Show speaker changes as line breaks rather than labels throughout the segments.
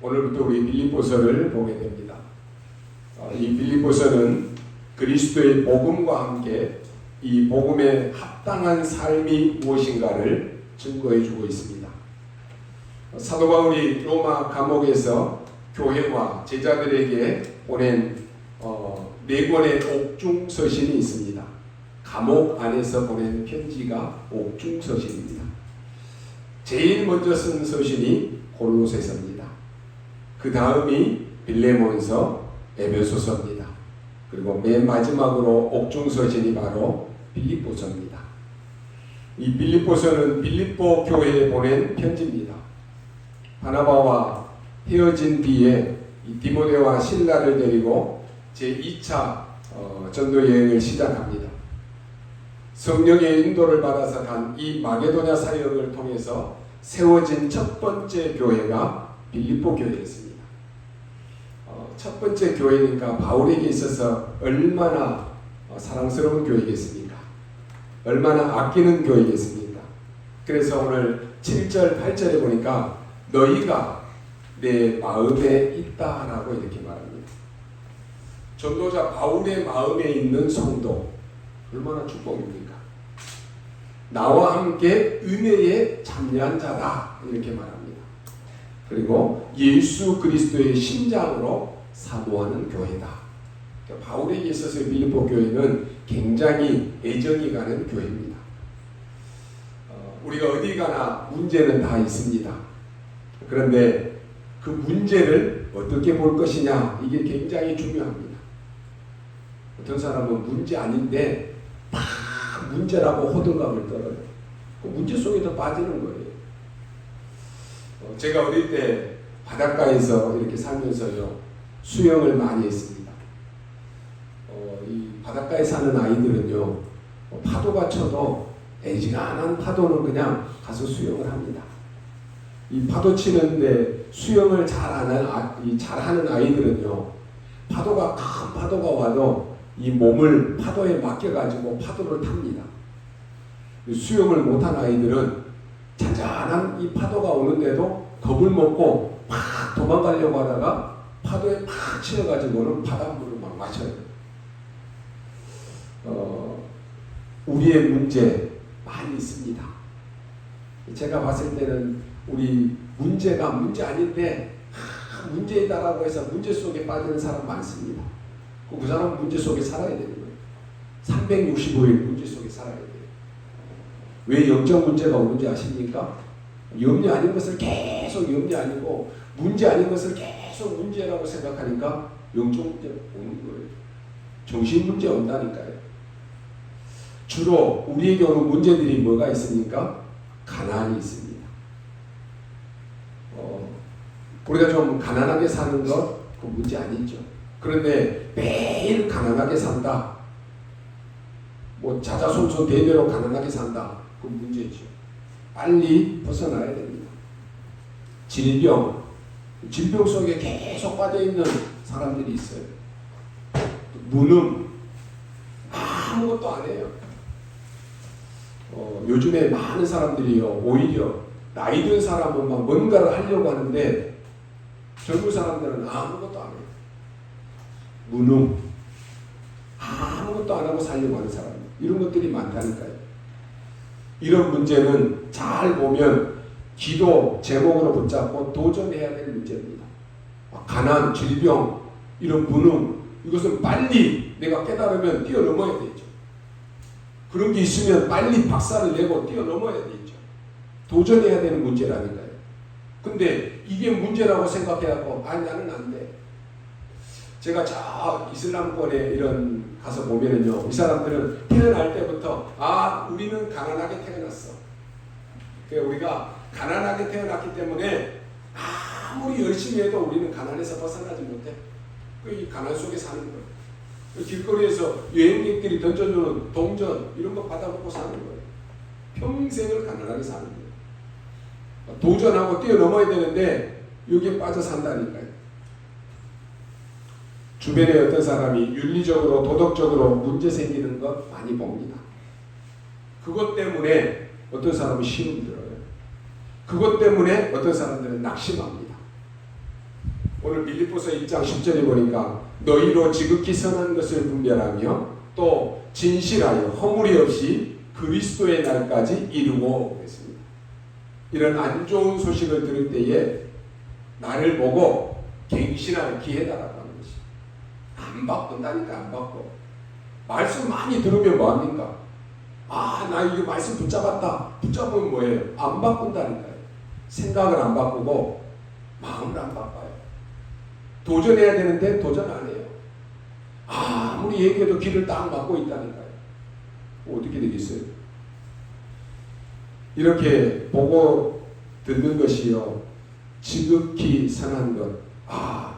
오늘부터 우리 빌립보서를 보게 됩니다. 이 빌립보서는 그리스도의 복음과 함께 이 복음에 합당한 삶이 무엇인가를 증거해 주고 있습니다. 사도 바울이 로마 감옥에서 교회와 제자들에게 보낸 네 권의 옥중 서신이 있습니다. 감옥 안에서 보낸 편지가 옥중 서신입니다. 제일 먼저 쓴 서신이 골로새서입니다. 그 다음이 빌레몬서, 에베소서입니다. 그리고 맨 마지막으로 옥중 서신이 바로 빌립보서입니다. 이 빌립보서는 빌립보 교회에 보낸 편지입니다. 바나바와 헤어진 뒤에 이 디모데와 실라를 데리고 제2차 전도 여행을 시작합니다. 성령의 인도를 받아서 간 이 마게도냐 사역을 통해서 세워진 첫 번째 교회가 빌립보 교회였습니다. 첫 번째 교회니까 바울에게 있어서 얼마나 사랑스러운 교회겠습니까? 얼마나 아끼는 교회겠습니까? 그래서 오늘 7절, 8절에 보니까 너희가 내 마음에 있다라고 이렇게 말합니다. 전도자 바울의 마음에 있는 성도, 얼마나 축복입니까? 나와 함께 은혜에 참여한 자다 이렇게 말합니다. 그리고 예수 그리스도의 심장으로 사모하는 교회다. 그러니까 바울에게 있어서 빌립보 교회는 굉장히 애정이 가는 교회입니다. 우리가 어디 가나 문제는 다 있습니다. 그런데 그 문제를 어떻게 볼 것이냐, 이게 굉장히 중요합니다. 어떤 사람은 문제 아닌데 막 문제라고 호들갑을 떨어요. 그 문제 속에서 빠지는 거예요. 제가 어릴 때 바닷가에서 이렇게 살면서요, 수영을 많이 했습니다. 이 바닷가에 사는 아이들은요, 파도가 쳐도 애지간한 파도는 그냥 가서 수영을 합니다. 이 파도 치는데 수영을 잘하는 아이들은요, 파도가 큰 파도가 와도 이 몸을 파도에 맡겨가지고 파도를 탑니다. 수영을 못한 아이들은 잔잔한 이 파도가 오는데도 겁을 먹고 막 도망가려고 하다가 파도에 팍 치여가지고는 바닷물을 막 마셔요. 우리의 문제 많이 있습니다. 제가 봤을 때는 우리 문제가 문제 아닌데 문제이다라고 해서 문제 속에 빠지는 사람 많습니다. 그 사람은 문제 속에 살아야 되는 거예요. 365일 문제 속에 살아야 돼요. 왜 영적 문제가 오는지 아십니까? 염려 아닌 것을 계속 염려 아니고 문제 아닌 것을 계속 문제라고 생각하니까 영적 문제 오는 거예요. 정신 문제 온다니까요. 주로 우리에게 오는 문제들이 뭐가 있습니까? 가난이 있습니다. 우리가 좀 가난하게 사는 것, 그 문제 아니죠. 그런데 매일 가난하게 산다, 뭐 자자손손 대대로 가난하게 산다, 그 문제죠. 빨리 벗어나야 됩니다. 질병 속에 계속 빠져있는 사람들이 있어요. 무능, 아무것도 안 해요. 요즘에 많은 사람들이요, 오히려 나이 든 사람은 막 뭔가를 하려고 하는데 젊은 사람들은 아무것도 안 해요. 무능, 아무것도 안 하고 살려고 하는 사람, 이런 것들이 많다니까요. 이런 문제는 잘 보면 기도 제목으로 붙잡고 도전해야 될 문제입니다. 가난, 질병, 이런 무능, 이것은 빨리 내가 깨달으면 뛰어넘어야 되죠. 그런 게 있으면 빨리 박살을 내고 뛰어넘어야 되죠. 도전해야 되는 문제라니까요. 근데 이게 문제라고 생각해갖고 나는 안 돼. 제가 저 이슬람권에 이런 가서 보면은요, 이 사람들은 태어날 때부터 우리는 가난하게 태어났어. 그러니까 우리가 가난하게 태어났기 때문에 아무리 열심히 해도 우리는 가난에서 벗어나지 못해. 이 가난 속에 사는 거예요. 길거리에서 여행객들이 던져주는 동전 이런 거 받아먹고 사는 거예요. 평생을 가난하게 사는 거예요. 도전하고 뛰어넘어야 되는데 여기에 빠져 산다니까요. 주변에 어떤 사람이 윤리적으로 도덕적으로 문제 생기는 것 많이 봅니다. 그것 때문에 어떤 사람은 시름 들어요. 그것 때문에 어떤 사람들은 낙심합니다. 오늘 빌립보서 1장 10절에 보니까 너희로 지극히 선한 것을 분별하며 또 진실하여 허물이 없이 그리스도의 날까지 이루고 그랬습니다. 이런 안 좋은 소식을 들을 때에 나를 보고 갱신할 기회다라고 하는 것이. 안 바꾼다니까. 안 바꿔. 말씀 많이 들으면 뭐합니까? 나 이거 말씀 붙잡았다. 붙잡으면 뭐예요? 안 바꾼다니까요. 생각을 안 바꾸고 마음을 안 바꿔요. 도전해야 되는데 도전 안 해요. 아무리 얘기해도 귀를 딱 막고 있다니까요. 어떻게 되겠어요? 이렇게 보고 듣는 것이요 지극히 선한 것.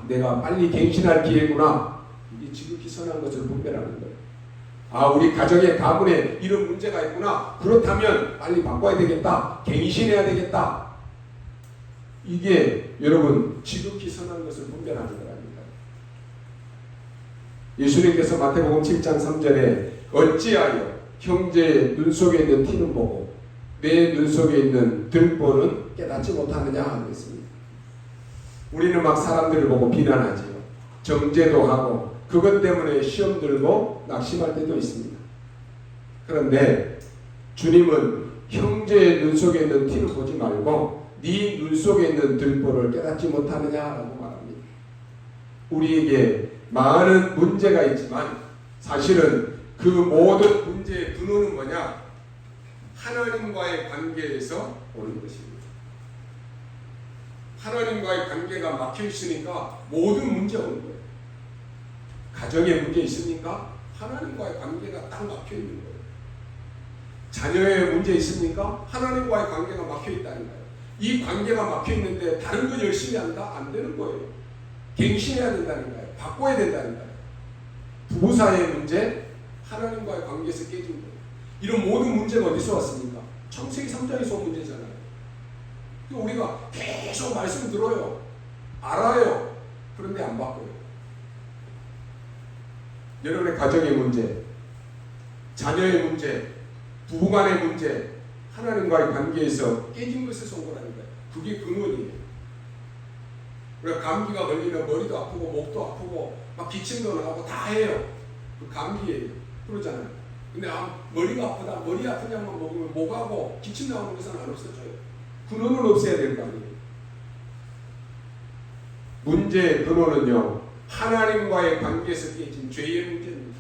내가 빨리 갱신할 기회구나. 이게 지극히 선한 것을 분별하는 거예요. 우리 가정에 가문에 이런 문제가 있구나. 그렇다면 빨리 바꿔야 되겠다. 갱신해야 되겠다. 이게 여러분 지극히 선한 것을 분별하는 거랍니다. 예수님께서 마태복음 7장 3절에 어찌하여 형제의 눈 속에 있는 티는 보고 내 눈 속에 있는 등보는 깨닫지 못하느냐 그랬습니다. 우리는 막 사람들을 보고 비난하지요. 정죄도 하고 그것 때문에 시험 들고 낙심할 때도 있습니다. 그런데 주님은 형제의 눈 속에 있는 티를 보지 말고 네 눈 속에 있는 등보를 깨닫지 못하느냐라고 말합니다. 우리에게 많은 문제가 있지만 사실은 그 모든 문제의 근원은 뭐냐? 하나님과의 관계에서 오는 것입니다. 하나님과의 관계가 막혀 있으니까 모든 문제 오는 거예요. 가정에 문제 있습니까? 하나님과의 관계가 딱 막혀 있는 거예요. 자녀의 문제 있습니까? 하나님과의 관계가 막혀 있다는 거예요. 이 관계가 막혀 있는데 다른 거 열심히 한다? 안 되는 거예요. 갱신해야 된다는 거예요. 바꿔야 된다는 거예요. 부부 사이의 문제, 하나님과의 관계에서 깨진 거예요. 이런 모든 문제가 어디서 왔습니까? 창세기 3장에서 온 문제잖아요. 우리가 계속 말씀 들어요. 알아요. 그런데 안 바꿔요. 여러분의 가정의 문제, 자녀의 문제, 부부간의 문제, 하나님과의 관계에서 깨진 것에서 온 거라니까요. 그게 근원이에요. 우리가 감기가 걸리면 머리도 아프고 목도 아프고 막 기침도 나고 다 해요. 그 감기예요. 그러잖아요. 근데 머리가 아프다, 머리 아픈 약만 먹으면 목하고 기침 나오는 것은 안 없어져요. 근원을 없애야 될 거 아니에요. 문제의 근원은요, 하나님과의 관계에서 깨진 죄의 문제입니다.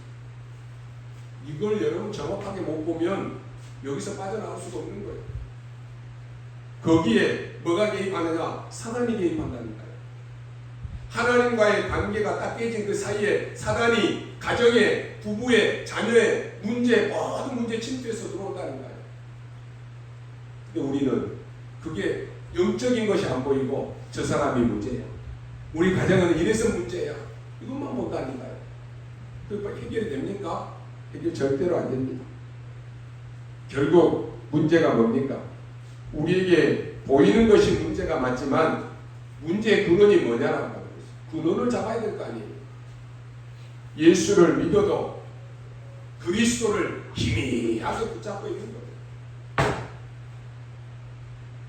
이걸 여러분 정확하게 못 보면 여기서 빠져나올 수도 없는 거예요. 거기에 뭐가 개입하느냐? 사단이 개입한다니까요. 하나님과의 관계가 딱 깨진 그 사이에 사단이 가정에, 부부의, 자녀의 문제, 모든 문제 침투해서 들어온다는 거예요. 근데 우리는 그게 영적인 것이 안 보이고 저 사람이 문제예요. 우리 가정은 이래서 문제예요. 이것만 본다니까요. 그거 해결이 됩니까? 해결 절대로 안 됩니다. 결국 문제가 뭡니까? 우리에게 보이는 것이 문제가 맞지만 문제의 근원이 뭐냐라고 하는 거죠. 근원을 잡아야 될 거 아니에요. 예수를 믿어도 그리스도를 희미하게 붙잡고 있는 거예요.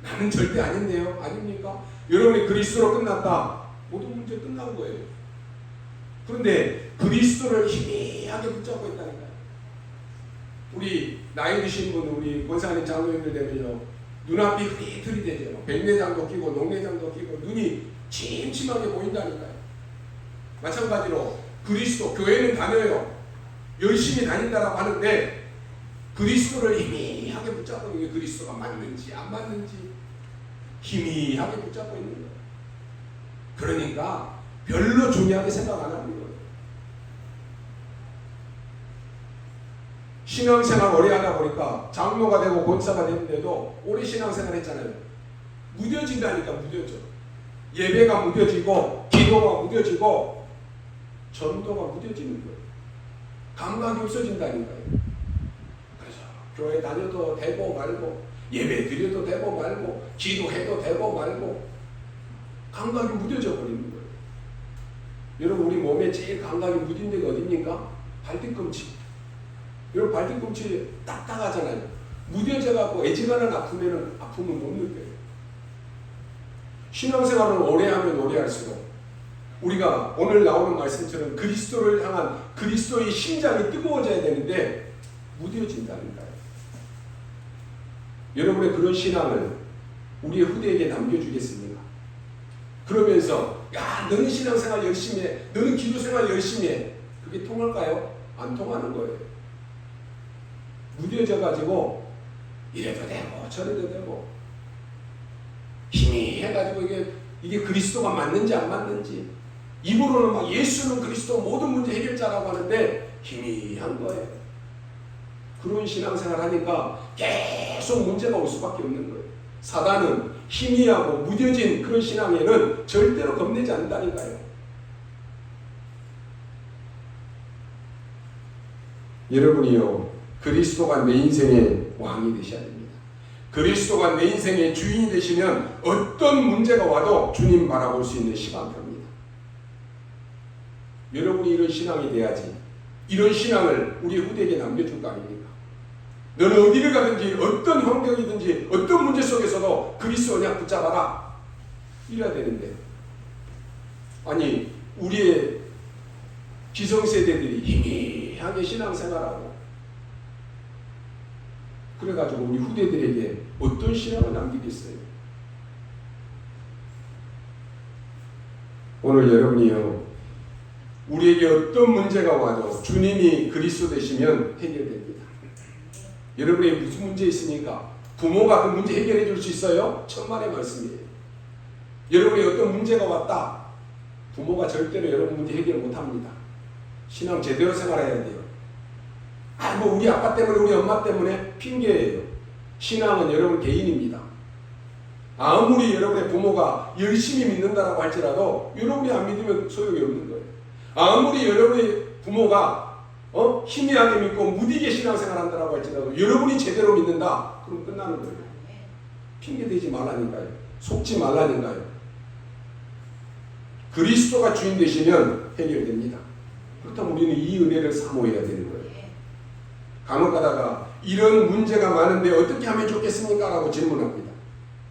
나는 절대 아닌데요. 아닙니까? 여러분이 그리스도로 끝났다. 모든 문제 끝난 거예요. 그런데 그리스도를 희미하게 붙잡고 있다니까요. 우리 나이 드신 분, 우리 권사님 장로님들 되면요, 눈앞이 흐릿흐릿해져요. 백내장도 끼고 녹내장도 끼고 눈이 침침하게 보인다니까요. 마찬가지로 그리스도, 교회는 다녀요. 열심히 다닌다라고 하는데 그리스도를 희미하게 붙잡고 있는 게 그리스도가 맞는지 안 맞는지 희미하게 붙잡고 있는 거예요. 그러니까 별로 중요하게 생각 안 하는 거예요. 신앙생활 오래 하다 보니까 장로가 되고 권사가 됐는데도 오래 신앙생활 했잖아요. 무뎌진다니까. 무뎌져. 예배가 무뎌지고 기도가 무뎌지고 전도가 무뎌지는 거예요. 감각이 없어진다니까요. 그래서 교회 다녀도 되고 말고 예배 드려도 되고 말고 기도해도 되고 말고 감각이 무뎌져 버리는 거예요. 여러분, 우리 몸에 제일 감각이 무딘 데가 어딥니까? 발뒤꿈치. 여러분, 발뒤꿈치 딱딱하잖아요. 무뎌져갖고 애지간한 아프면 아픔은 못 느껴요. 신앙생활을 오래 하면 오래 할수록 우리가 오늘 나오는 말씀처럼 그리스도를 향한 그리스도의 심장이 뜨거워져야 되는데 무뎌진다니까요. 여러분의 그런 신앙을 우리의 후대에게 남겨주겠습니까? 그러면서 야 너는 신앙생활 열심히 해, 너는 기도생활 열심히 해. 그게 통할까요? 안 통하는 거예요. 무뎌져가지고 이래도 되고 저래도 되고 힘이 해가지고 이게 그리스도가 맞는지 안 맞는지 입으로는 막 예수는 그리스도 모든 문제 해결자라고 하는데 희미한 거예요. 그런 신앙생활 하니까 계속 문제가 올 수밖에 없는 거예요. 사단은 희미하고 무뎌진 그런 신앙에는 절대로 겁내지 않는다니까요. 여러분이요, 그리스도가 내 인생의 왕이 되셔야 됩니다. 그리스도가 내 인생의 주인이 되시면 어떤 문제가 와도 주님 바라볼 수 있는 시간입니다. 여러분이 이런 신앙이 돼야지 이런 신앙을 우리 후대에게 남겨줄 거 아닙니까? 너는 어디를 가든지 어떤 환경이든지 어떤 문제 속에서도 그리스도 언약 붙잡아라 이래야 되는데 아니 우리의 기성세대들이 희미하게 신앙생활하고 그래가지고 우리 후대들에게 어떤 신앙을 남기겠어요? 오늘 여러분이요 우리에게 어떤 문제가 와도 주님이 그리스도 되시면 해결됩니다. 여러분에게 무슨 문제 있습니까? 부모가 그 문제 해결해 줄 수 있어요? 천만의 말씀이에요. 여러분이 어떤 문제가 왔다. 부모가 절대로 여러분 문제 해결 못합니다. 신앙 제대로 생활해야 돼요. 뭐 우리 아빠 때문에 우리 엄마 때문에 핑계예요. 신앙은 여러분 개인입니다. 아무리 여러분의 부모가 열심히 믿는다라고 할지라도 여러분이 안 믿으면 소용이 없는 거예요. 아무리 여러분의 부모가 희미하게 믿고 무디게 신앙생활 한다라고 할지라도 여러분이 제대로 믿는다 그럼 끝나는 거예요. 핑계대지 말라니까요. 속지 말라니까요. 그리스도가 주인 되시면 해결됩니다. 그렇다면 우리는 이 은혜를 사모해야 되는 거예요. 간혹 가다가 이런 문제가 많은데 어떻게 하면 좋겠습니까? 라고 질문합니다.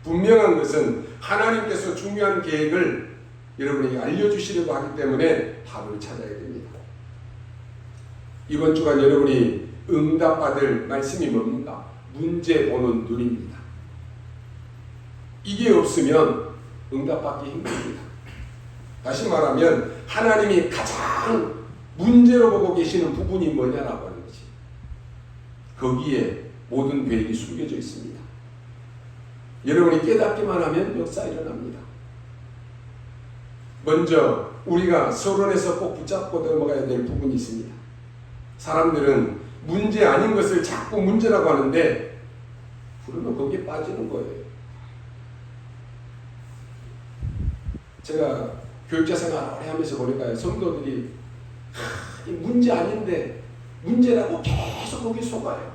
분명한 것은 하나님께서 중요한 계획을 여러분에게 알려주시려고 하기 때문에 답을 찾아야 됩니다. 이번 주간 여러분이 응답받을 말씀이 뭡니까? 문제 보는 눈입니다. 이게 없으면 응답받기 힘듭니다. 다시 말하면 하나님이 가장 문제로 보고 계시는 부분이 뭐냐라고 하는 거지. 거기에 모든 계획이 숨겨져 있습니다. 여러분이 깨닫기만 하면 역사 일어납니다. 먼저 우리가 서론에서 꼭 붙잡고 넘어가야 될 부분이 있습니다. 사람들은 문제 아닌 것을 자꾸 문제라고 하는데 그러면 거기에 빠지는 거예요. 제가 교육자 생활 오래 하면서 보니까 성도들이 이 문제 아닌데 문제라고 계속 거기 속아요.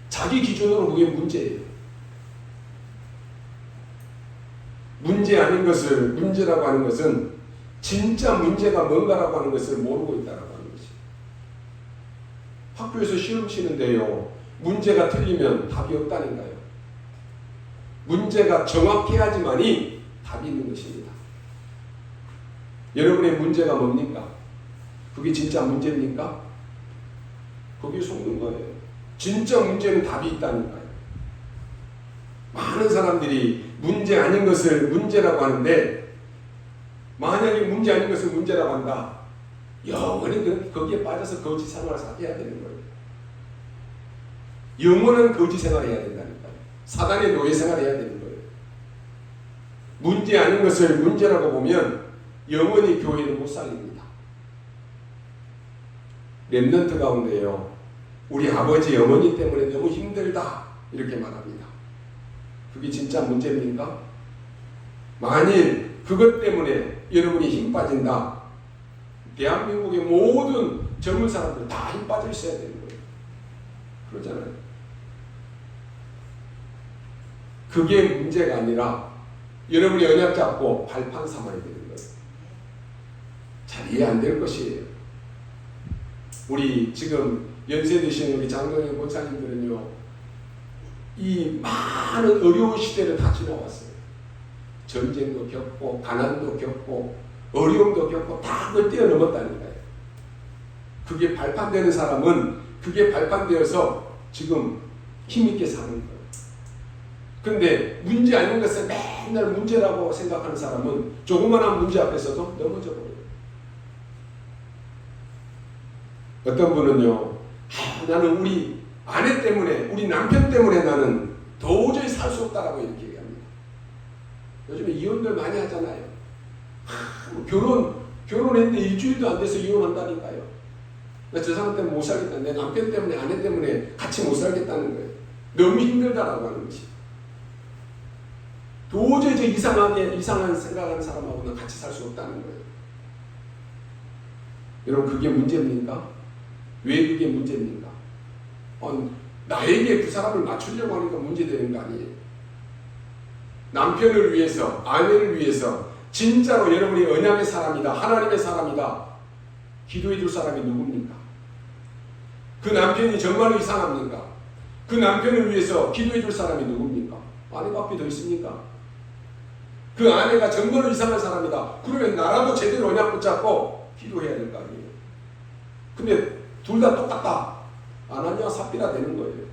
자기 기준으로 그게 문제예요. 문제 아닌 것을 문제라고 하는 것은 진짜 문제가 뭔가라고 하는 것을 모르고 있다라고 하는 것이. 학교에서 시험 치는데요. 문제가 틀리면 답이 없다니까요. 문제가 정확해야지만이 답이 있는 것입니다. 여러분의 문제가 뭡니까? 그게 진짜 문제입니까? 거기에 속는 거예요. 진짜 문제는 답이 있다니까요. 많은 사람들이 문제 아닌 것을 문제라고 하는데 만약에 문제 아닌 것을 문제라고 한다. 영원히 거기에 빠져서 거지 생활을 해야 되는 거예요. 영원한 거지 생활을 해야 된다니까요. 사단의 노예 생활을 해야 되는 거예요. 문제 아닌 것을 문제라고 보면 영원히 교회를 못 살립니다. 렘넌트 가운데요. 우리 아버지 어머니 때문에 너무 힘들다 이렇게 말합니다. 그게 진짜 문제입니까? 만일 그것 때문에 여러분이 힘 빠진다. 대한민국의 모든 젊은 사람들 다 힘 빠져 있어야 되는 거예요. 그러잖아요. 그게 문제가 아니라 여러분이 언약 잡고 발판 삼아야 되는 거예요. 잘 이해 안 될 것이에요. 우리 지금 연세 드신 우리 장로님 권사님들은요. 이 많은 어려운 시대를 다 지나왔어요. 전쟁도 겪고 가난도 겪고 어려움도 겪고 다 그걸 뛰어넘었다니까요. 그게 발판되는 사람은 그게 발판되어서 지금 힘있게 사는 거예요. 그런데 문제 아닌 것을 맨날 문제라고 생각하는 사람은 조그마한 문제 앞에서도 넘어져 버려요. 어떤 분은요, 나는 우리 아내 때문에, 우리 남편 때문에 나는 도저히 살 수 없다라고 이렇게 얘기합니다. 요즘에 이혼들 많이 하잖아요. 결혼했는데 일주일도 안 돼서 이혼한다니까요. 저 사람 때문에 못 살겠다. 내 남편 때문에, 아내 때문에 같이 못 살겠다는 거예요. 너무 힘들다라고 하는 것이. 도저히 저 이상한 생각하는 사람하고는 같이 살 수 없다는 거예요. 여러분, 그게 문제입니까? 왜 그게 문제입니까? 나에게 그 사람을 맞추려고 하니까 문제되는 거 아니에요. 남편을 위해서, 아내를 위해서 진짜로 여러분이 언약의 사람이다, 하나님의 사람이다, 기도해 줄 사람이 누굽니까? 그 남편이 정말로 이상합니까? 그 남편을 위해서 기도해 줄 사람이 누굽니까? 아내밖에 더 있습니까? 그 아내가 정말로 이상한 사람이다. 그러면 나라도 제대로 언약 붙잡고 기도해야 될 거 아니에요. 근데 둘 다 똑같다. 아나니아 삽비라 되는 거예요.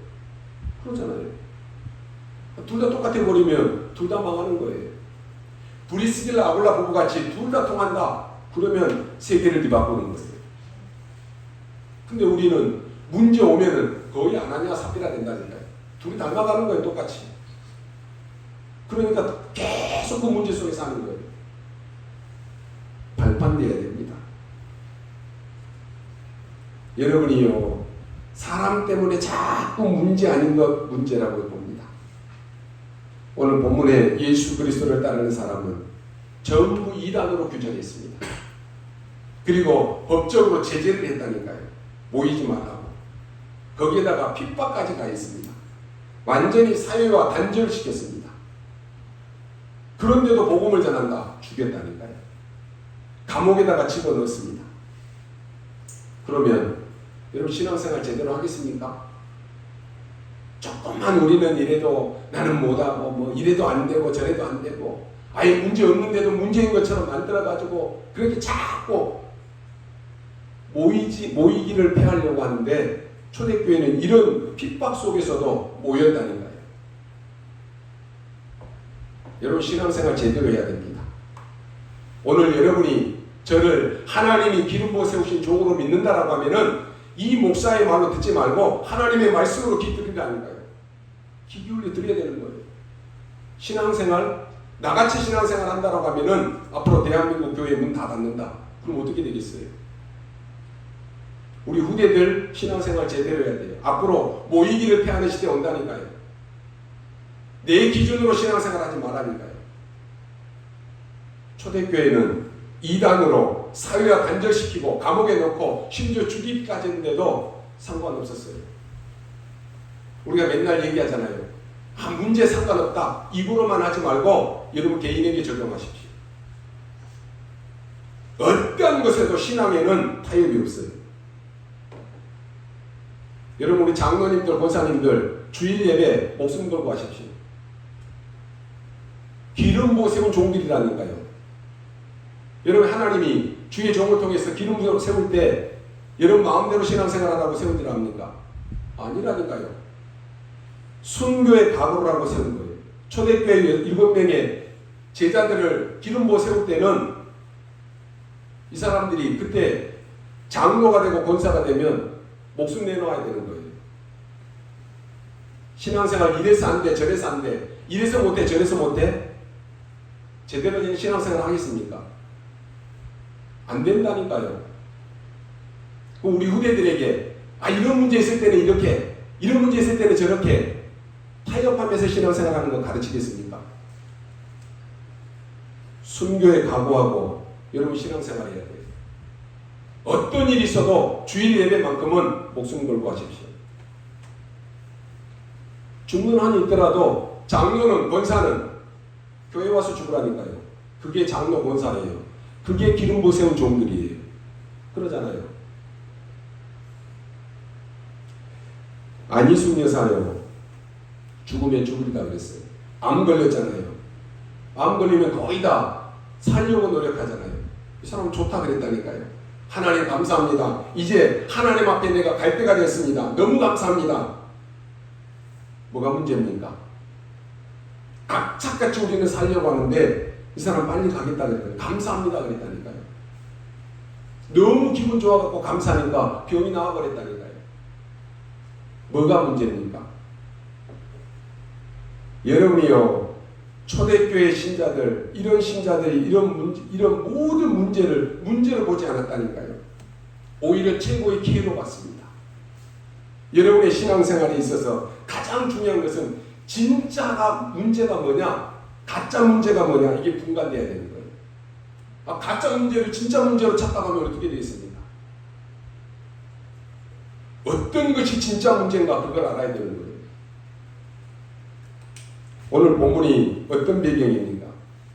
그러잖아요. 둘 다 똑같아 버리면 둘 다 망하는 거예요. 브리스길라 아굴라 부부같이 둘 다 통한다. 그러면 세계를 뒤바꾸는 거예요. 근데 우리는 문제 오면은 거의 아나니아 삽비라 된다니까요. 둘이 닮아가는 거예요. 똑같이. 그러니까 계속 그 문제 속에 사는 거예요. 발판돼야 됩니다. 여러분이요, 사람 때문에 자꾸 문제 아닌 것 문제라고 봅니다. 오늘 본문에 예수 그리스도를 따르는 사람은 전부 이단으로 규정했습니다. 그리고 법적으로 제재를 했다니까요. 모이지 말라고. 거기에다가 핍박까지 가 있습니다. 완전히 사회와 단절시켰습니다. 그런데도 복음을 전한다. 죽였다니까요. 감옥에다가 집어넣었습니다. 그러면 여러분 신앙생활 제대로 하겠습니까? 조금만 우리는 이래도 나는 못하고 뭐 이래도 안 되고 저래도 안 되고 아예 문제 없는데도 문제인 것처럼 만들어가지고 그렇게 자꾸 모이기를 패하려고 하는데 초대교회는 이런 핍박 속에서도 모였다니까요. 여러분 신앙생활 제대로 해야 됩니다. 오늘 여러분이 저를 하나님이 기름 부어 세우신 종으로 믿는다라고 하면은 이 목사의 말로 듣지 말고 하나님의 말씀으로 귀 기울이라니까요. 귀 기울여 드려야 되는 거예요. 신앙생활, 나같이 신앙생활 한다라고 하면은 앞으로 대한민국 교회 문 다 닫는다. 그럼 어떻게 되겠어요? 우리 후대들 신앙생활 제대로 해야 돼요. 앞으로 모이기를 패하는 시대 온다니까요. 내 기준으로 신앙생활 하지 말라니까요. 초대교회는 이단으로 사회와 단절시키고 감옥에 넣고 심지어 죽이기까지 했는데도 상관없었어요. 우리가 맨날 얘기하잖아요. 문제 상관없다. 입으로만 하지 말고 여러분 개인에게 적용하십시오. 어떤 것에도 신앙에는 타협이 없어요. 여러분 우리 장로님들, 권사님들 주일 예배 목숨 걸고 하십시오. 기름 부어 세운 종들이라니까요. 여러분 하나님이 주의 종을 통해서 기름 부어 세울 때 여러분 마음대로 신앙생활하라고 세운 줄 압니까? 아니라니까요. 순교의 각오라고 세운 거예요. 초대교회 7명의 제자들을 기름 부어 세울 때는 이 사람들이 그때 장로가 되고 권사가 되면 목숨 내놓아야 되는 거예요. 신앙생활 이래서 안 돼, 저래서 안 돼, 이래서 못해, 저래서 못해? 제대로 된 신앙생활 하겠습니까? 안 된다니까요. 우리 후대들에게 이런 문제 있을 때는 이렇게, 이런 문제 있을 때는 저렇게 타협하면서 신앙생활하는 거 가르치겠습니까? 순교에 각오하고 여러분 신앙생활 해야 돼요. 어떤 일이 있어도 주일 예배만큼은 목숨 걸고 하십시오. 죽는 한이 있더라도 장로는, 권사는 교회 와서 죽으라니까요. 그게 장로, 권사예요. 그게 기름 부어 세운 종들이에요. 그러잖아요. 안희숙 여사요. 죽으면 죽으리다 그랬어요. 암 걸렸잖아요. 암 걸리면 거의 다 살려고 노력하잖아요. 이 사람은 좋다 그랬다니까요. 하나님 감사합니다. 이제 하나님 앞에 내가 갈 때가 됐습니다. 너무 감사합니다. 뭐가 문제입니까? 악착같이 우리는 살려고 하는데 이 사람 빨리 가겠다 그랬더니 감사합니다 그랬다니까요. 너무 기분 좋아갖고 감사하니까 병이 나와버렸다니까요. 뭐가 문제입니까? 여러분이요, 초대교회 신자들, 이런 신자들이 이런 모든 문제를 보지 않았다니까요. 오히려 최고의 기회로 봤습니다. 여러분의 신앙생활에 있어서 가장 중요한 것은 진짜가 문제가 뭐냐, 가짜 문제가 뭐냐, 이게 분간돼야 되는 거예요. 가짜 문제를 진짜 문제로 착각하면 어떻게 되겠습니까? 어떤 것이 진짜 문제인가 그걸 알아야 되는 거예요. 오늘 본문이 어떤 배경입니까?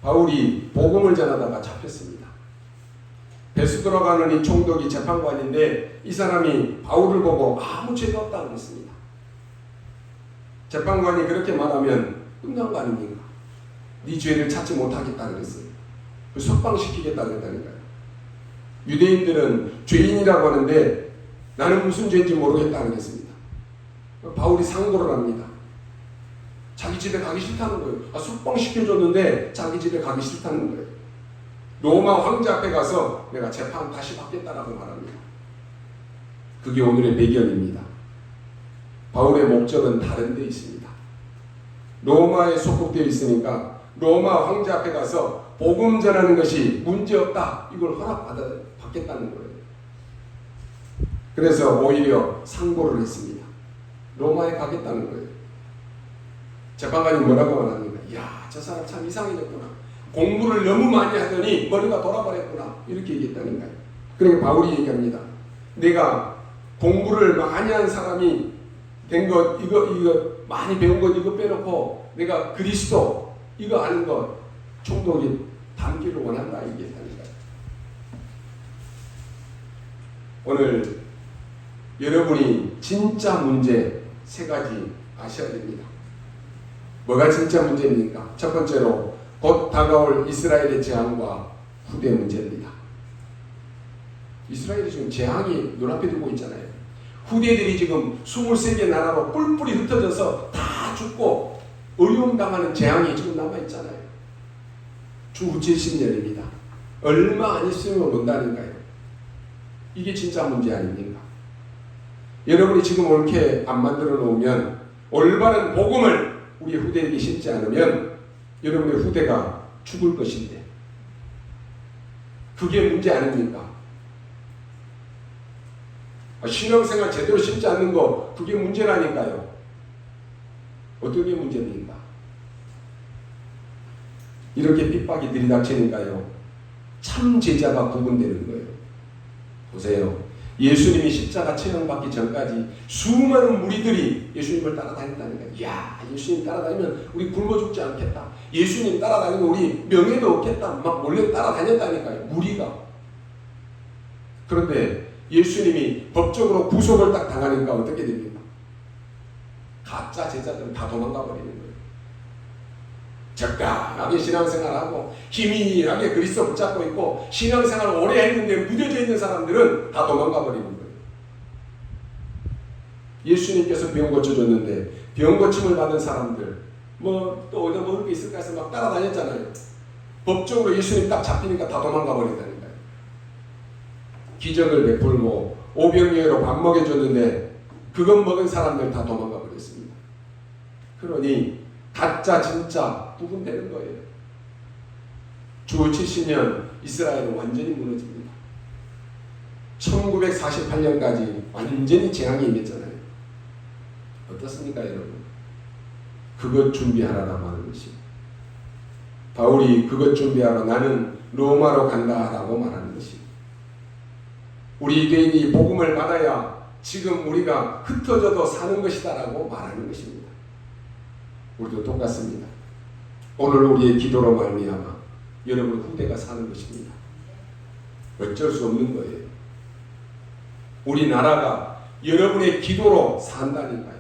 바울이 복음을 전하다가 잡혔습니다. 배수 들어가는 이 총독이 재판관인데 이 사람이 바울을 보고 아무 죄가 없다고 그랬습니다. 재판관이 그렇게 말하면 끝난 거 아닙니까? 네 죄를 찾지 못하겠다 그랬어요. 석방시키겠다 그랬다니까요. 유대인들은 죄인이라고 하는데 나는 무슨 죄인지 모르겠다 그랬습니다. 바울이 상고를 합니다. 자기 집에 가기 싫다는 거예요. 석방시켜줬는데 자기 집에 가기 싫다는 거예요. 로마 황제 앞에 가서 내가 재판 다시 받겠다라고 말합니다. 그게 오늘의 배경입니다. 바울의 목적은 다른 데 있습니다. 로마에 속국되어 있으니까 로마 황제 앞에 가서 복음 전하는 것이 문제없다, 이걸 허락받겠다는 거예요. 그래서 오히려 상고를 했습니다. 로마에 가겠다는 거예요. 재판관이 뭐라고 말합니까? 이야, 저 사람 참 이상해졌구나. 공부를 너무 많이 하더니 머리가 돌아버렸구나. 이렇게 얘기했다니까요. 그러니까 바울이 얘기합니다. 내가 공부를 많이 한 사람이 된 것, 이거 많이 배운 것 이거 빼놓고 내가 그리스도 이거 아는 것 총독이 담기를 원한다, 얘기했다니까요. 오늘 여러분이 진짜 문제 세 가지 아셔야 됩니다. 뭐가 진짜 문제입니까? 첫 번째로 곧 다가올 이스라엘의 재앙과 후대 문제입니다. 이스라엘이 지금 재앙이 눈앞에 두고 있잖아요. 후대들이 지금 23개 나라로 뿔뿔이 흩어져서 다 죽고 어려움당하는 재앙이 지금 남아있잖아요. 주 70년입니다. 얼마 안 있으면 온다니까요. 이게 진짜 문제 아닙니까? 여러분이 지금 옳게 안 만들어 놓으면, 올바른 복음을 우리 후대에게 심지 않으면 여러분의 후대가 죽을 것인데, 그게 문제 아닙니까? 신앙생활 제대로 심지 않는 거, 그게 문제라니까요. 어떤 게 문제입니까? 이렇게 핍박이 들이닥치니까요, 참 제자가 구분되는 거예요. 보세요. 예수님이 십자가 체형받기 전까지 수많은 무리들이 예수님을 따라다닌다니까요. 이야, 예수님 따라다니면 우리 굶어 죽지 않겠다. 예수님 따라다니면 우리 명예도 얻겠다. 막 몰래 따라다녔다니까요, 무리가. 그런데 예수님이 법적으로 구속을 딱 당하니까 어떻게 됩니까? 가짜 제자들은 다 도망가 버리는 거예요. 적당하게 신앙생활하고 희미하게 그리스도 붙잡고 있고 신앙생활을 오래 했는데 무뎌져 있는 사람들은 다 도망가 버리는 거예요. 예수님께서 병 고쳐줬는데 병 고침을 받은 사람들 뭐 또 어디다 먹을 게 있을까 해서 막 따라다녔잖아요. 법적으로 예수님 딱 잡히니까 다 도망가 버린다니까요. 기적을 베풀고 오병이어로 밥 먹여줬는데 그것 먹은 사람들 다 도망가 버렸습니다. 그러니 가짜 진짜 구분되는 거예요. 주 70년 이스라엘은 완전히 무너집니다. 1948년까지 완전히 재앙이 임했잖아요. 어떻습니까, 여러분? 그것 준비하라라고 하는 것이, 바울이 그것 준비하러 나는 로마로 간다라고 말하는 것이, 우리 유대인이 복음을 받아야 지금 우리가 흩어져도 사는 것이다라고 말하는 것입니다. 우리도 똑같습니다. 오늘 우리의 기도로 말미암아 여러분 후대가 사는 것입니다. 어쩔 수 없는 거예요. 우리나라가 여러분의 기도로 산다니까요.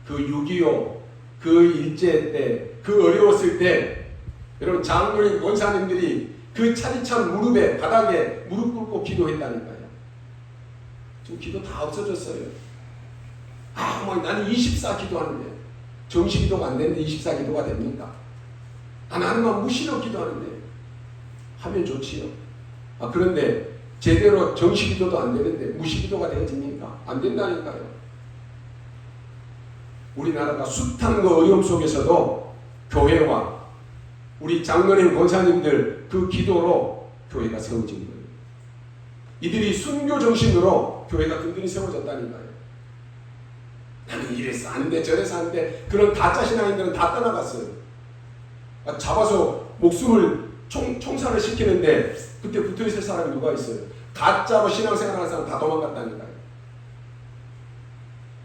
그 6.25, 그 일제 때, 그 어려웠을 때 여러분 장로님, 권사님들이 그 차디찬 무릎에 바닥에 무릎 꿇고 기도했다니까요. 지금 기도 다 없어졌어요. 나는 24 기도하는데 정시 기도가 안 되는데 24 기도가 됩니까? 하나님만 무시로 기도하는데 하면 좋지요. 그런데 제대로 정시 기도도 안 되는데 무시 기도가 되어집니까? 안 된다니까요. 우리나라가 숱한 그 어려움 속에서도 교회와 우리 장로님 권사님들 그 기도로 교회가 세워진 거예요. 이들이 순교 정신으로 교회가 든든히 세워졌다니까요. 나는 이래서 안 돼, 저래서 안 돼. 그런 가짜 신앙인들은 다 떠나갔어요. 잡아서 목숨을 총살을 시키는데 그때 붙어있을 사람이 누가 있어요? 가짜로 신앙생활하는 사람 다 도망갔다니까요.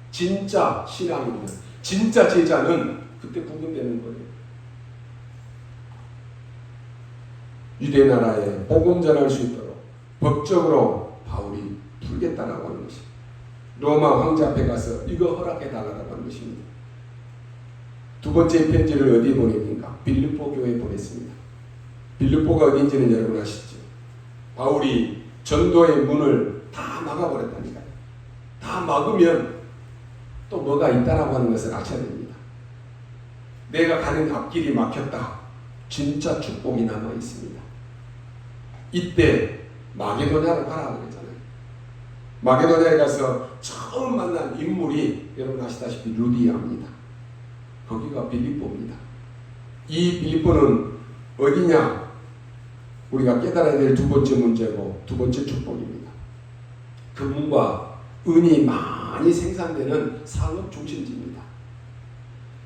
진짜 신앙인은, 진짜 제자는 그때 구분되는 거예요. 유대 나라에 복음 전할 수 있도록 법적으로 바울이 풀겠다라고 하는 것입니다. 로마 황제 앞에 가서 이거 허락해달라고 하는 것입니다. 두 번째 편지를 어디에 보냅니까? 빌립보 교회에 보냈습니다. 빌립보가 어딘지는 여러분 아시죠? 바울이 전도의 문을 다 막아버렸다니까요. 다 막으면 또 뭐가 있다라고 하는 것을 아셔야 됩니다. 내가 가는 앞길이 막혔다. 진짜 축복이 남아 있습니다. 이때 마게도냐로 가라고 그랬잖아요. 마게도냐에 가서 처음 만난 인물이 여러분 아시다시피 루디아입니다. 거기가 빌립보입니다. 이 빌립보는 어디냐? 우리가 깨달아야 될 두 번째 문제고 두 번째 축복입니다. 금과 은이 많이 생산되는 상업 중심지입니다.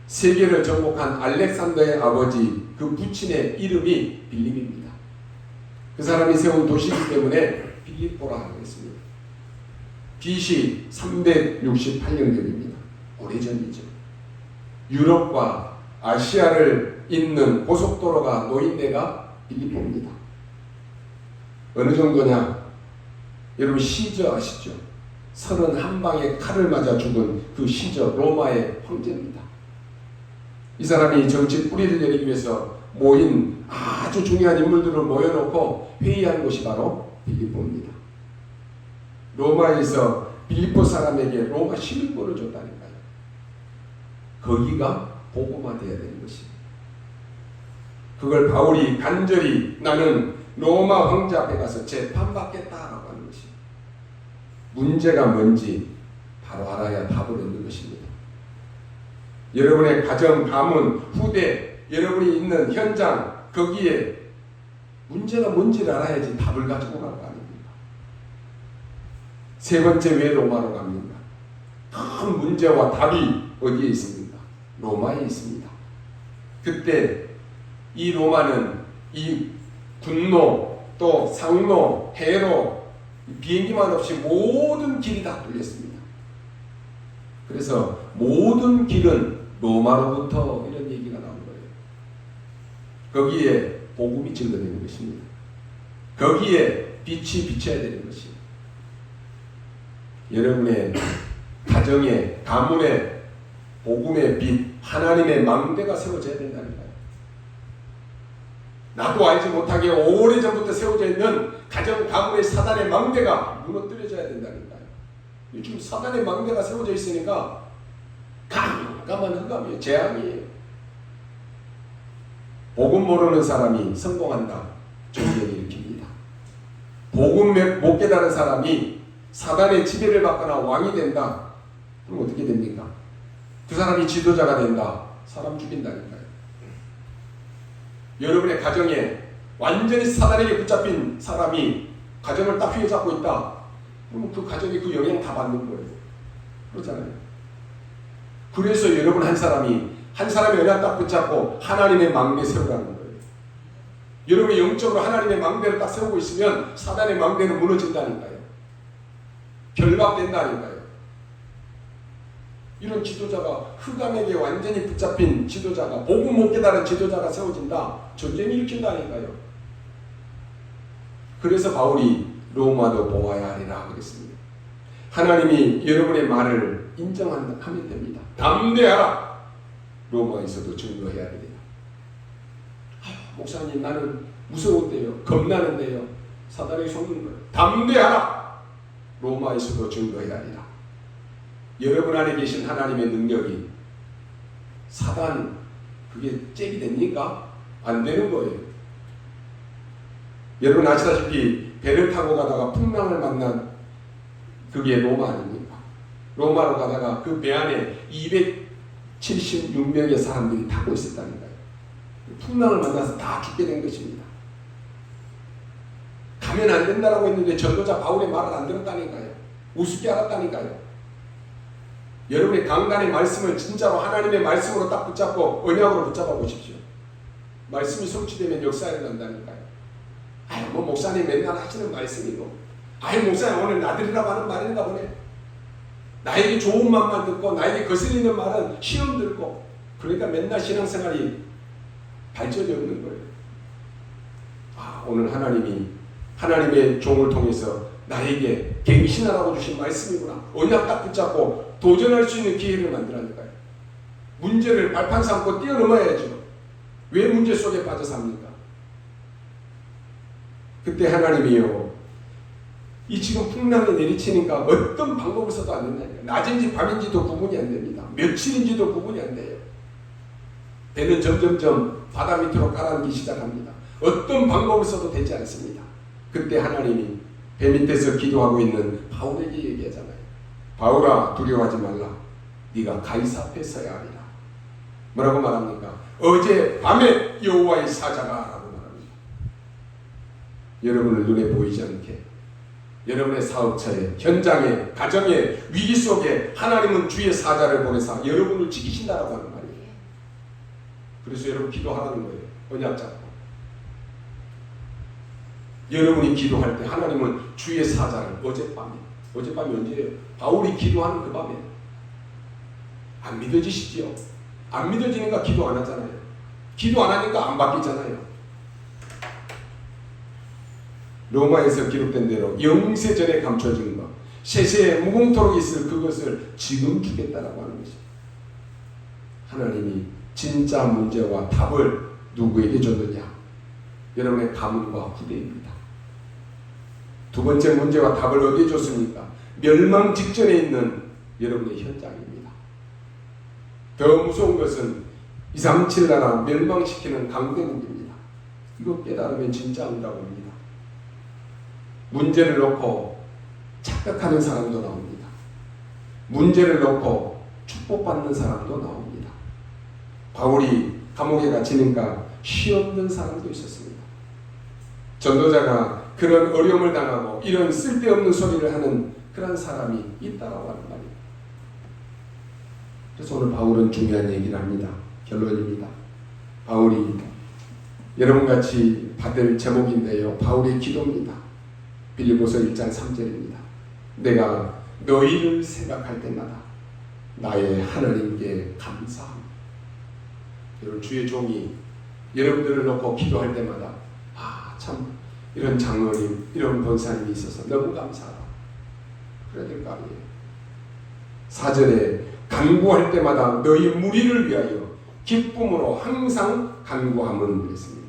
세계를 정복한 알렉산더의 아버지 그 부친의 이름이 빌립입니다. 그 사람이 세운 도시이기 때문에 빌립보라고 했습니다. BC 368년경입니다. 오래전이죠. 유럽과 아시아를 잇는 고속도로가 놓인 데가 빌립보입니다. 어느 정도냐? 여러분 시저 아시죠? 31방의 칼을 맞아 죽은 그 시저 로마의 황제입니다. 이 사람이 정치 뿌리를 내리기 위해서 모인 아주 중요한 인물들을 모여놓고 회의한 곳이 바로 빌립보입니다. 로마에서 빌립보 사람에게 로마 시민권을 줬다니까요. 거기가 복음화되어야 되는 것입니다. 그걸 바울이 간절히 나는 로마 황제 앞에 가서 재판받겠다라고 하는 것입니다. 문제가 뭔지 바로 알아야 답을 얻는 것입니다. 여러분의 가정, 가문, 후대, 여러분이 있는 현장 거기에 문제가 뭔지를 알아야지 답을 가지고 갈 거 아닙니까? 세 번째 왜 로마로 갑니까? 큰 문제와 답이 어디에 있습니까? 로마에 있습니다. 그때 이 로마는 이 군로 또 상로, 해로 비행기만 없이 모든 길이 다 뚫렸습니다. 그래서 모든 길은 로마로부터 이런 얘기가 나온 거예요. 거기에 복음이 증거되는 것입니다. 거기에 빛이 비쳐야 되는 것입니다. 여러분의 가정에, 가문에 복음의 빛, 하나님의 망대가 세워져야 된다니까요. 나도 알지 못하게 오래전부터 세워져 있는 가정, 가문의 사단의 망대가 무너뜨려져야 된다니까요. 요즘 사단의 망대가 세워져 있으니까 깜깜한 흑암이에요. 재앙이에요. 복음 모르는 사람이 성공한다. 전쟁을 일으킵니다. 복음 못 깨달은 사람이 사단의 지배를 받거나 왕이 된다. 그럼 어떻게 됩니까? 그 사람이 지도자가 된다. 사람 죽인다니까요. 여러분의 가정에 완전히 사단에게 붙잡힌 사람이 가정을 딱 휘어잡고 있다. 그러면 그 가정이 그 영향 다 받는 거예요. 그렇잖아요. 그래서 여러분 한 사람의 영향 딱 붙잡고 하나님의 망대 세우라는 거예요. 여러분이 영적으로 하나님의 망대를 딱 세우고 있으면 사단의 망대는 무너진다니까요. 결박된다니까요. 이런 지도자가 흑암에게 완전히 붙잡힌 지도자가 복음 못 깨달은 지도자가 세워진다. 전쟁이 일으킨다니까요. 그래서 바울이 로마도 보아야 하리라 그랬습니다. 하나님이 여러분의 말을 인정하면 됩니다. 담대하라. 로마에서도 증거해야 됩니다. 목사님 나는 무서운데요. 겁나는데요. 사단에게 속는 거예요. 담대하라. 로마에서도 증거해야 하리라. 여러분 안에 계신 하나님의 능력이 사단 그게 잽이 됩니까? 안 되는 거예요. 여러분 아시다시피 배를 타고 가다가 풍랑을 만난 그게 로마 아닙니까? 로마로 가다가 그 배 안에 276명의 사람들이 타고 있었다니까요. 풍랑을 만나서 다 죽게 된 것입니다. 가면 안 된다라고 했는데 전도자 바울의 말을 안 들었다니까요. 우습게 알았다니까요. 여러분의 강단의 말씀을 진짜로 하나님의 말씀으로 딱 붙잡고 언약으로 붙잡아 보십시오. 말씀이 성취되면 역사에 난다니까요. 아유, 뭐 목사님 맨날 하시는 말씀이고, 아유, 목사님 오늘 나들이라고 하는 말인가 보네. 나에게 좋은 말만 듣고 나에게 거슬리는 말은 시험 듣고, 그러니까 맨날 신앙생활이 발전이 없는 거예요. 아, 오늘 하나님이 하나님의 종을 통해서 나에게 갱신하라고 주신 말씀이구나. 언약 딱 붙잡고 도전할 수 있는 기회를 만들라니까요. 문제를 발판 삼고 뛰어넘어야죠. 왜 문제 속에 빠져 삽니까? 그때 하나님이요, 이 지금 풍랑이 내리치니까 어떤 방법을 써도 안 된다니까요. 낮인지 밤인지도 구분이 안 됩니다. 며칠인지도 구분이 안 돼요. 배는 점점점 바다 밑으로 가라앉기 시작합니다. 어떤 방법을 써도 되지 않습니다. 그때 하나님이 배 밑에서 기도하고 있는 바울에게 얘기하잖아요. 바울아, 두려워하지 말라. 네가 가이사 앞에 서야 하리라. 뭐라고 말합니까? 어제 밤에 여호와의 사자가 라고 말합니다. 여러분을 눈에 보이지 않게, 여러분의 사업처에, 현장에, 가정에, 위기 속에 하나님은 주의 사자를 보내사 여러분을 지키신다라고 하는 말이에요. 그래서 여러분 기도하라는 거예요. 언약 잡고. 여러분이 기도할 때 하나님은 주의 사자를 어젯밤이 언제예요? 바울이 기도하는 그 밤에. 안 믿어지시지요? 안 믿어지니까 기도 안 하잖아요. 기도 안 하니까 안 바뀌잖아요. 로마에서 기록된 대로 영세전에 감춰진 것, 세세에 무궁토록 있을 그것을 지금 주겠다라고 하는 것입니다. 하나님이 진짜 문제와 답을 누구에게 줬느냐? 여러분의 가문과 후대입니다. 두 번째 문제와 답을 어디에 줬습니까? 멸망 직전에 있는 여러분의 현장입니다. 더 무서운 것은 237 나라 멸망시키는 강대국입니다. 이거 깨달으면 진짜 안다고 합니다. 문제를 놓고 착각하는 사람도 나옵니다. 문제를 놓고 축복받는 사람도 나옵니다. 바울이 감옥에 갇히니까 쉬없는 사람도 있었습니다. 전도자가 그런 어려움을 당하고 이런 쓸데없는 소리를 하는 그런 사람이 있다라고 하는 말입니다. 그래서 오늘 바울은 중요한 얘기를 합니다. 결론입니다. 바울이 여러분같이 받을 제목인데요, 바울의 기도입니다. 빌립보서 1장 3절입니다. 내가 너희를 생각할 때마다 나의 하나님께 감사합니다. 여러분, 주의 종이 여러분들을 놓고 기도할 때마다 참 이런 장로님, 이런 권사님이 있어서 너무 감사하다. 그래야 될 거 아니에요. 4절에 간구할 때마다 너희 무리를 위하여 기쁨으로 항상 간구함은 그랬습니다.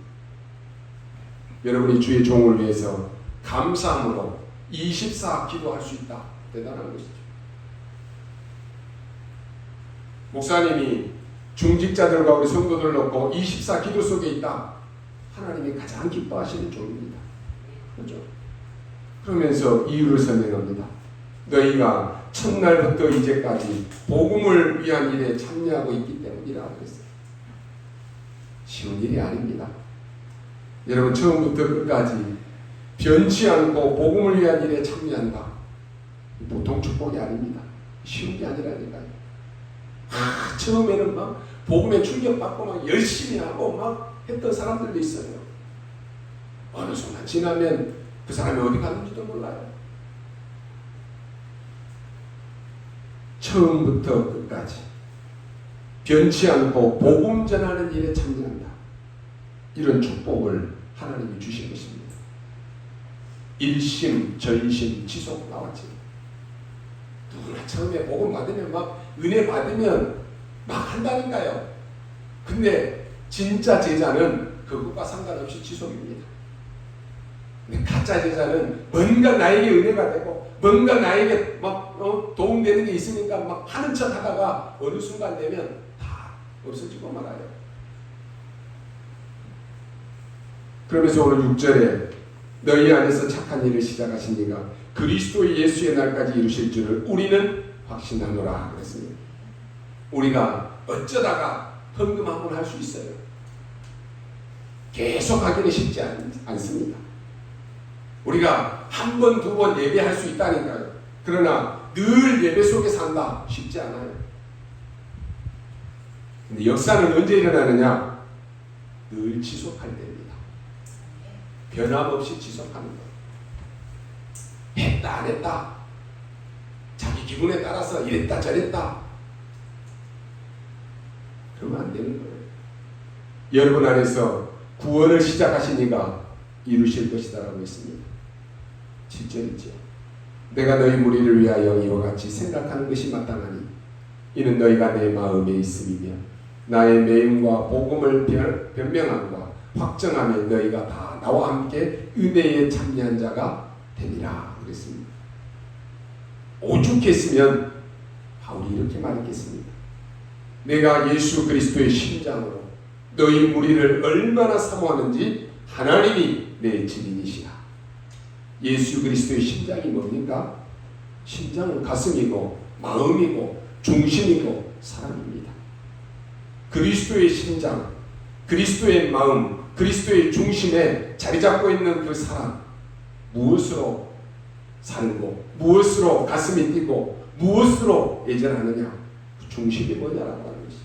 여러분이 주의 종을 위해서 감사함으로 24 기도할 수 있다. 대단한 것이죠. 목사님이 중직자들과 우리 성도들을 놓고 24 기도 속에 있다. 하나님이 가장 기뻐하시는 종입니다. 그렇죠? 그러면서 이유를 설명합니다. 너희가 첫날부터 이제까지 복음을 위한 일에 참여하고 있기 때문이라 그랬어요. 쉬운 일이 아닙니다. 여러분, 처음부터 끝까지 변치 않고 복음을 위한 일에 참여한다. 보통 축복이 아닙니다. 쉬운 게 아니라니까요. 처음에는 막 복음에 충격받고 막 열심히 하고 막 했던 사람들도 있어요. 어느 순간 지나면 그 사람이 어디 갔는지도 몰라요. 처음부터 끝까지 변치 않고 복음 전하는 일에 참여한다. 이런 축복을 하나님이 주신 것입니다. 일심, 전심, 지속 나왔지. 누구나 처음에 복음 받으면 막 은혜 받으면 막 한다니까요. 근데 진짜 제자는 그것과 상관없이 지속입니다. 근데 가짜 제자는 뭔가 나에게 은혜가 되고 뭔가 나에게 막 도움되는 게 있으니까 막 하는 척 하다가 어느 순간 되면 다 없어지고 말아요. 그러면서 오늘 6절에 너희 안에서 착한 일을 시작하신 이가 그리스도 예수의 날까지 이루실 줄을 우리는 확신하노라 그랬습니다. 우리가 어쩌다가 헌금 한 번 할 수 있어요. 계속 하기는 쉽지 않습니다. 우리가 한 번, 두 번 예배할 수 있다니까요. 그러나 늘 예배 속에 산다 쉽지 않아요. 근데 역사는 언제 일어나느냐? 늘 지속할 때입니다. 변함없이 지속하는 것. 했다 안 했다, 자기 기분에 따라서 이랬다 저랬다, 그러면 안 되는 거예요. 여러분 안에서 구원을 시작하신 이가 이루실 것이다 라고 했습니다. 7절이죠. 내가 너희 무리를 위하여 이와 같이 생각하는 것이 마땅하니 이는 너희가 내 마음에 있음이며 나의 매임과 복음을 변명함과 확정하며 너희가 다 나와 함께 은혜에 참여한 자가 되리라 그랬습니다. 오죽했으면 바울이 이렇게 말했겠습니다. 내가 예수 그리스도의 심장으로 너희 무리를 얼마나 사모하는지 하나님이 내 증인이시라. 예수 그리스도의 심장이 뭡니까? 심장은 가슴이고 마음이고 중심이고 사랑입니다. 그리스도의 심장, 그리스도의 마음, 그리스도의 중심에 자리 잡고 있는 그 사랑, 무엇으로 살고 무엇으로 가슴이 뛰고 무엇으로 애절하느냐, 그 중심이 뭐냐라고 하는 것이.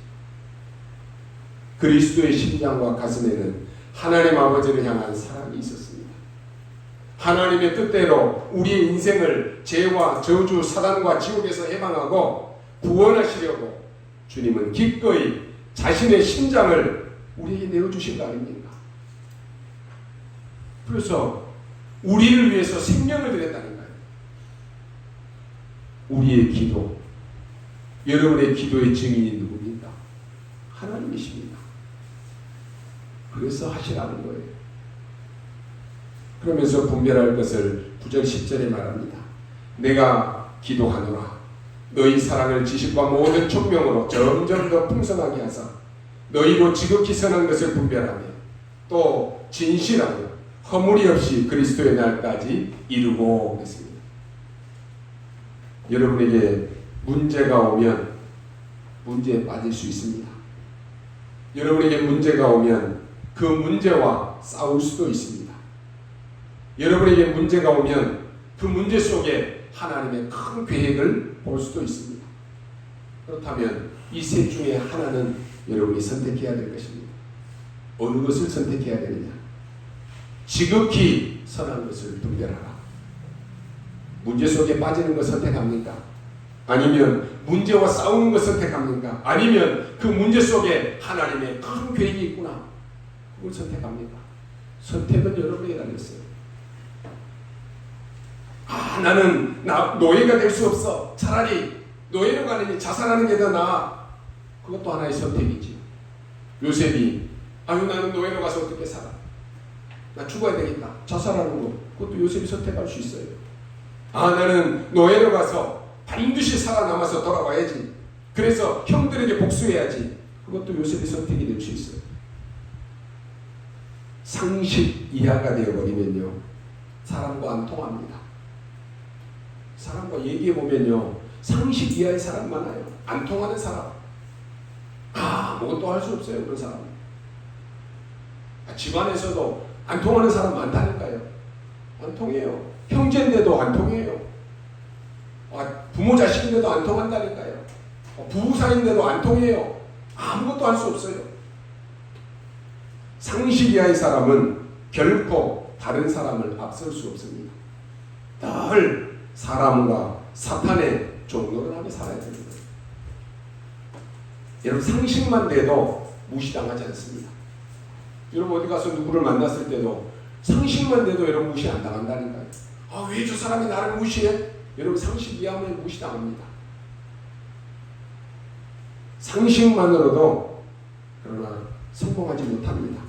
그리스도의 심장과 가슴에는 하나님 아버지를 향한 사랑이 있었습니다. 하나님의 뜻대로 우리의 인생을 죄와 저주, 사단과 지옥에서 해방하고 구원하시려고 주님은 기꺼이 자신의 심장을 우리에게 내어주신 거 아닙니까? 그래서 우리를 위해서 생명을 드렸다니까요. 우리의 기도, 여러분의 기도의 증인이 누굽니까? 하나님이십니다. 그래서 하시라는 거예요. 그러면서 분별할 것을 9절 10절에 말합니다. 내가 기도하노라 너희 사랑을 지식과 모든 총명으로 점점 더 풍성하게 하사 너희로 지극히 선한 것을 분별하며 또 진실하며 허물이 없이 그리스도의 날까지 이루고 했습니다. 여러분에게 문제가 오면 문제에 빠질 수 있습니다. 여러분에게 문제가 오면 그 문제와 싸울 수도 있습니다. 여러분에게 문제가 오면 그 문제 속에 하나님의 큰 계획을 볼 수도 있습니다. 그렇다면 이 셋 중에 하나는 여러분이 선택해야 될 것입니다. 어느 것을 선택해야 되느냐? 지극히 선한 것을 분별하라. 문제 속에 빠지는 것 선택합니까? 아니면 문제와 싸우는 것 선택합니까? 아니면 그 문제 속에 하나님의 큰 계획이 있구나, 그걸 선택합니까? 선택은 여러분에게 달렸어요. 나는 노예가 될 수 없어, 차라리 노예로 가느니 자살하는 게 더 나아. 그것도 하나의 선택이지. 요셉이 나는 노예로 가서 어떻게 살아, 나 죽어야 되겠다, 자살하는 거, 그것도 요셉이 선택할 수 있어요. 나는 노예로 가서 반드시 살아남아서 돌아와야지, 그래서 형들에게 복수해야지, 그것도 요셉의 선택이 될 수 있어요. 상식 이하가 되어버리면요 사람과 안 통합니다. 사람과 얘기해보면요 상식 이하의 사람 많아요. 안 통하는 사람, 아무것도 할 수 없어요. 그런 사람. 집안에서도 안 통하는 사람 많다니까요. 안 통해요. 형제인데도 안 통해요. 부모 자식인데도 안 통한다니까요. 부부 사이인데도 안 통해요. 아무것도 할 수 없어요. 상식 이하의 사람은 결코 다른 사람을 앞설 수 없습니다. 늘 사람과 사탄의 종로를 하며 살아야 됩니다. 여러분, 상식만 돼도 무시당하지 않습니다. 여러분 어디 가서 누구를 만났을 때도 상식만 돼도 여러분 무시 안 당한다니까요. 왜 저 사람이 나를 무시해? 여러분 상식 이하면 무시당합니다. 상식만으로도 그러나 성공하지 못합니다.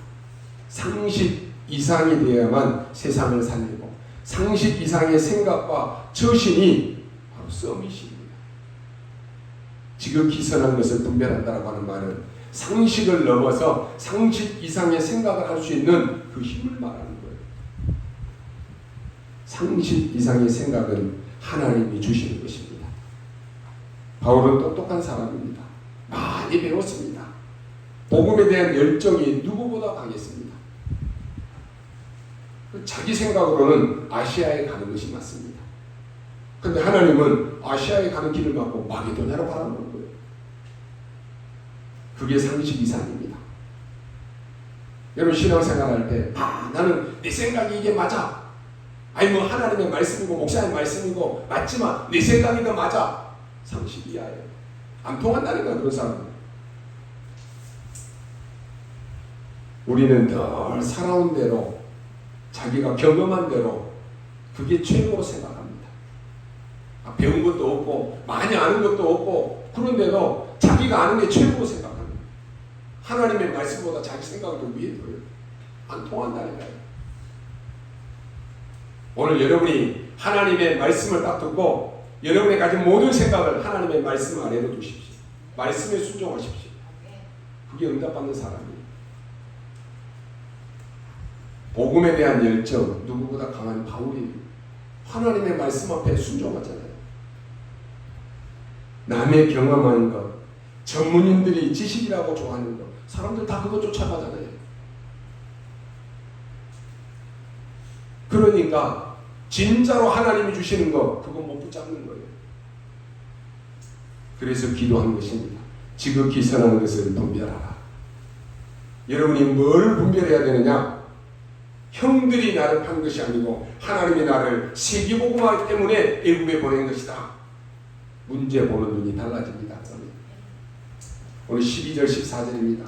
상식 이상이 되어야만 세상을 살리고 상식 이상의 생각과 처신이 바로 서밋입니다. 지극히 선한 것을 분별한다라고 하는 말은 상식을 넘어서 상식 이상의 생각을 할 수 있는 그 힘을 말하는 거예요. 상식 이상의 생각은 하나님이 주시는 것입니다. 바울은 똑똑한 사람입니다. 많이 배웠습니다. 복음에 대한 열정이 누구보다 강했습니다. 자기 생각으로는 아시아에 가는 것이 맞습니다. 그런데 하나님은 아시아에 가는 길을 막고 마게도냐로 가라는 거예요. 그게 상식 이상입니다. 여러분 신앙생활 할 때 나는 내 생각이 이게 맞아. 아니 뭐 하나님의 말씀이고 목사의 말씀이고 맞지만 내 생각이 더 맞아. 상식 이하예요. 안 통한다니까 그런 사람은. 우리는 늘 살아온 대로 자기가 경험한 대로 그게 최고로 생각합니다. 배운 것도 없고 많이 아는 것도 없고 그런데도 자기가 아는 게 최고로 생각합니다. 하나님의 말씀보다 자기 생각을 더 위에 둬요. 안 통한다니까요. 오늘 여러분이 하나님의 말씀을 딱 듣고 여러분이 가진 모든 생각을 하나님의 말씀 아래로 두십시오. 말씀에 순종하십시오. 그게 응답받는 사람이에요. 복음에 대한 열정 누구보다 강한 바울이 하나님의 말씀 앞에 순종하잖아요. 남의 경험하는 것, 전문인들이 지식이라고 좋아하는 것, 사람들 다 그거 쫓아가잖아요. 그러니까 진짜로 하나님이 주시는 거 그거 못 붙잡는 거예요. 그래서 기도하는 것입니다. 지극히 선한 것을 분별하라. 여러분이 뭘 분별해야 되느냐? 형들이 나를 판 것이 아니고 하나님이 나를 세계복음화 때문에 애굽에 보낸 것이다. 문제 보는 눈이 달라집니다. 오늘 12절 14절입니다.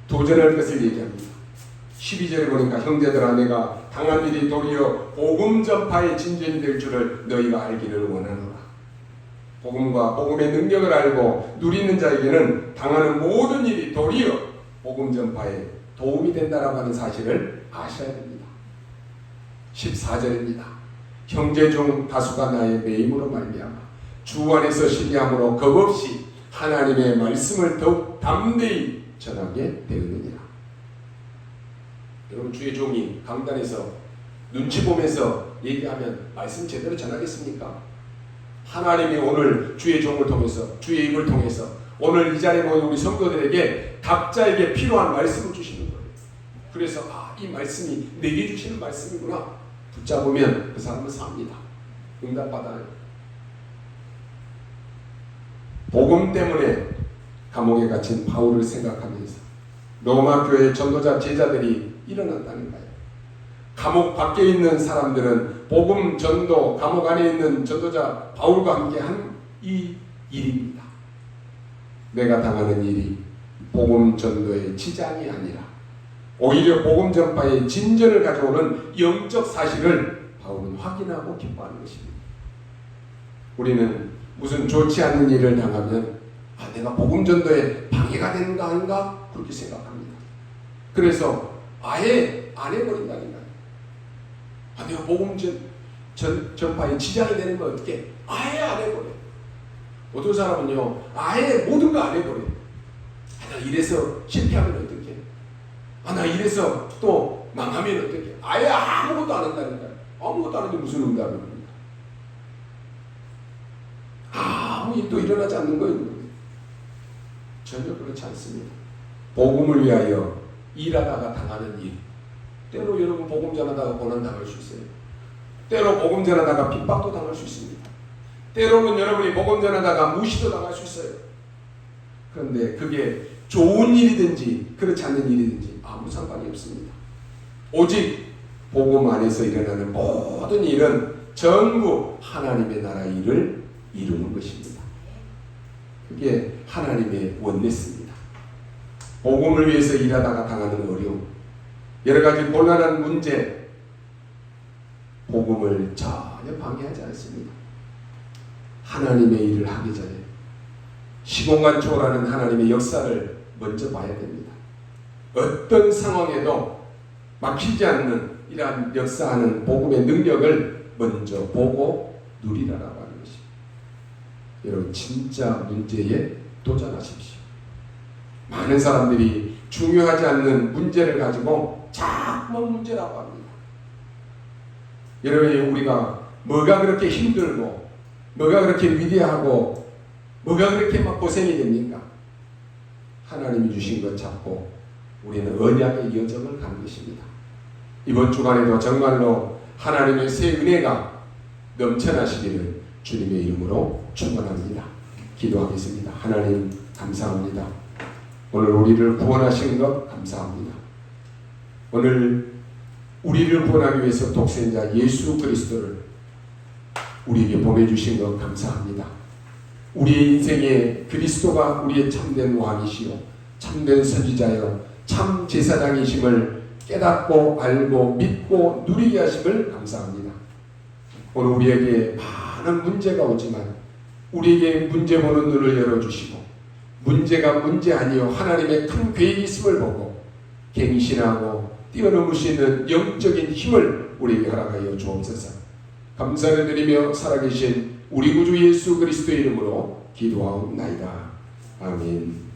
도전할 것을 얘기합니다. 12절에 보니까 형제들아 내가 당한 일이 도리어 복음 전파의 진전이 될 줄을 너희가 알기를 원하노라. 복음과 복음의 능력을 알고 누리는 자에게는 당하는 모든 일이 도리어 복음 전파에 도움이 된다라고 하는 사실을 아셔야 됩니다. 14절입니다. 형제 중 다수가 나의 매임으로 말미암아 주 안에서 시기함으로 겁없이 하나님의 말씀을 더욱 담대히 전하게 되었느니라. 여러분 주의 종이 강단에서 눈치 보면서 얘기하면 말씀 제대로 전하겠습니까? 하나님이 오늘 주의 종을 통해서 주의 입을 통해서 오늘 이 자리에 모인 우리 성도들에게 각자에게 필요한 말씀을 주시는 거예요. 그래서 이 말씀이 내게 주시는 말씀이구나 붙잡으면 그 사람은 삽니다. 응답받아요. 복음 때문에 감옥에 갇힌 바울을 생각하면서 로마 교회 전도자 제자들이 일어난다는 거예요. 감옥 밖에 있는 사람들은 복음 전도, 감옥 안에 있는 전도자 바울과 함께 한 이 일입니다. 내가 당하는 일이 복음 전도의 지장이 아니라 오히려 복음 전파의 진전을 가져오는 영적 사실을 바울은 확인하고 기뻐하는 것입니다. 우리는 무슨 좋지 않은 일을 당하면 내가 복음 전도에 방해가 되는가 아닌가 그렇게 생각합니다. 그래서 아예 안 해버린다니까요. 내가 복음 전파에 지장이 되는 건 어떻게 아예 안 해버려요. 어떤 사람은요 아예 모든 거 안 해버려요. 나 이래서 실패하면 어떡해. 나 이래서 또 망하면 어떡해. 아예 아무것도 안 한다니까요. 아무것도 안 하는데 무슨 응답입니까? 아무 일도 일어나지 않는 거예요. 전혀 그렇지 않습니다. 복음을 위하여 일하다가 당하는 일. 때로 여러분 복음 전하다가 고난 당할 수 있어요. 때로 복음 전하다가 핍박도 당할 수 있습니다. 때로는 여러분이 복음 전하다가 무시도 당할 수 있어요. 그런데 그게 좋은 일이든지 그렇지 않는 일이든지 아무 상관이 없습니다. 오직 복음 안에서 일어나는 모든 일은 전부 하나님의 나라 일을 이루는 것입니다. 그게 하나님의 원리입니다. 복음을 위해서 일하다가 당하는 어려움, 여러 가지 곤란한 문제, 복음을 전혀 방해하지 않습니다. 하나님의 일을 하기 전에 시공간 초월하는 하나님의 역사를 먼저 봐야 됩니다. 어떤 상황에도 막히지 않는 이러한 역사하는 복음의 능력을 먼저 보고 누리라라고 하는 것입니다. 여러분 진짜 문제에 도전하십시오. 많은 사람들이 중요하지 않는 문제를 가지고 자꾸 문제라고 합니다. 여러분 우리가 뭐가 그렇게 힘들고 뭐가 그렇게 위대하고 뭐가 그렇게 막 고생이 됩니까? 하나님이 주신 것 잡고 우리는 언약의 여정을 가는 것입니다. 이번 주간에도 정말로 하나님의 새 은혜가 넘쳐나시기를 주님의 이름으로 축원합니다. 기도하겠습니다. 하나님 감사합니다. 오늘 우리를 구원하신 것 감사합니다. 오늘 우리를 구원하기 위해서 독생자 예수 그리스도를 우리에게 보내주신 것 감사합니다. 우리의 인생에 그리스도가 우리의 참된 왕이시요 참된 선지자여 참 제사장이심을 깨닫고 알고 믿고 누리게 하심을 감사합니다. 오늘 우리에게 많은 문제가 오지만 우리에게 문제 보는 눈을 열어주시고 문제가 문제 아니요 하나님의 큰 계획이 있음을 보고 갱신하고 뛰어넘을 수 있는 영적인 힘을 우리에게 허락하여 주옵소서. 감사를 드리며 살아계신 우리 구주 예수 그리스도의 이름으로 기도하옵나이다. 아멘.